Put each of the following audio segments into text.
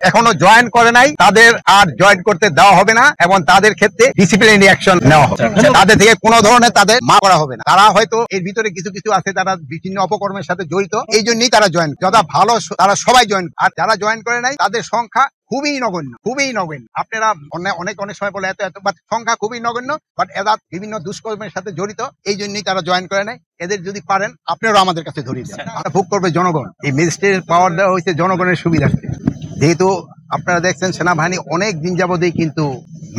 এখনো জয়েন করে নাই তাদের আর জয়েন করতে দেওয়া হবে না এবং তাদের ক্ষেত্রে ডিসিপ্লিনারি অ্যাকশন নেওয়া হবে। তাদের থেকে কোনো ধরনের তাদের মা করা হবে না। তারা হয়তো এর ভিতরে কিছু কিছু আছে তারা বিভিন্ন অপকর্মের সাথে জড়িত, এই জন্যই তারা জয়েন, যথা ভালো তারা সবাই জয়েন, আর যারা জয়েন করে নাই তাদের সংখ্যা খুবই নগণ্য, খুবই নগণ্য। আপনারা অনেক সময় বলে এত এত, বাট সংখ্যা খুবই নগণ্য, বাট এরা বিভিন্ন দুষ্কর্মের সাথে জড়িত, এই জন্যই তারা জয়েন করে নাই। এদের যদি পারেন আপনারাও আমাদের কাছে ধরিয়ে দেন, আমরা ভোগ করবে জনগণ। এই ম্যাজিস্ট্রেটের পাওয়ার দেওয়া হয়েছে জনগণের সুবিধার্থে। যেহেতু আপনারা দেখছেন সেনাবাহিনী অনেক দিন যাবতেই কিন্তু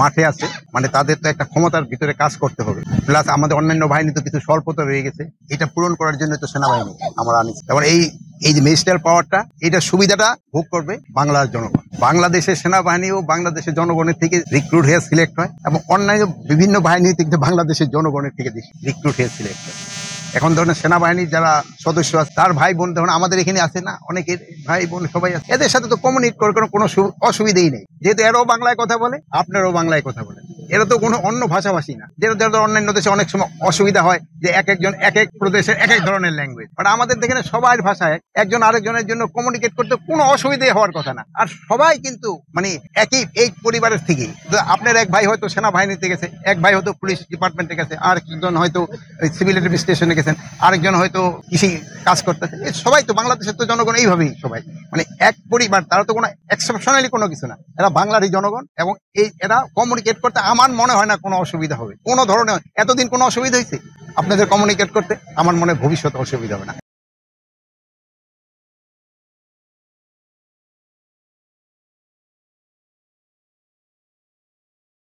মাঠে আছে, মানে তাদের তো একটা ক্ষমতার ভিতরে কাজ করতে হবে, প্লাস আমাদের অন্যান্য বাহিনী তো কিছু স্বল্পতা রয়ে গেছে, এটা পূরণ করার জন্য তো সেনাবাহিনী আমরা আনিছি। এবং এই যে ম্যাজিস্ট্রেট পাওয়ারটা, এটা সুবিধাটা ভোগ করবে বাংলার জনগণ। বাংলাদেশের সেনাবাহিনীও বাংলাদেশের জনগণের থেকে রিক্রুট হয়ে সিলেক্ট হয় এবং অন্যান্য বিভিন্ন বাহিনী থেকে বাংলাদেশের জনগণের থেকে রিক্রুট হয়ে সিলেক্ট হয়। এখন ধরেন সেনাবাহিনীর যারা সদস্য আছে তার ভাই বোন ধরুন আমাদের এখানে আছে না, অনেকের ভাই বোন সবাই আছে, এদের সাথে তো কমিউনিকেট করার কোনো অসুবিধাই নেই। যেহেতু এরাও বাংলায় কথা বলে, আপনারাও বাংলায় কথা বলেন, এরা তো কোনো অন্য ভাষাভাষী না। যেটা অন্যান্য দেশে অনেক সময় অসুবিধা হয় যে এক এক প্রদেশের এক এক ধরনের ল্যাঙ্গুয়েজ, বাট আমাদের এখানে সবার ভাষায় একজন আরেকজনের জন্য কমিউনিকেট করতে কোনো অসুবিধাই হওয়ার কথা না। আর সবাই কিন্তু মানে এই পরিবারের থেকেই। আপনার এক ভাই হয়তো সেনাবাহিনীতে গেছে, এক ভাই হয়তো পুলিশ ডিপার্টমেন্টে গেছে, আর একজন হয়তো সিভিল অ্যাডমিনিস্ট্রেশনে গেছেন, আরেকজন হয়তো কৃষি কাজ করতেছে। সবাই তো বাংলাদেশের তো জনগণ এইভাবেই সবাই, মানে এক পরিবার, তারা তো কোনো এক্সেপশনালি কোনো কিছু না, এরা বাংলারই জনগণ। এবং এরা কমিউনিকেট করতে আমার মনে হয় না কোনো অসুবিধা হবে, কোনো ধরনের। এতদিন কোনো অসুবিধা হয়েছে আপনাদের কমিউনিকেট করতে? আমার মনে ভবিষ্যতে অসুবিধা হবে না।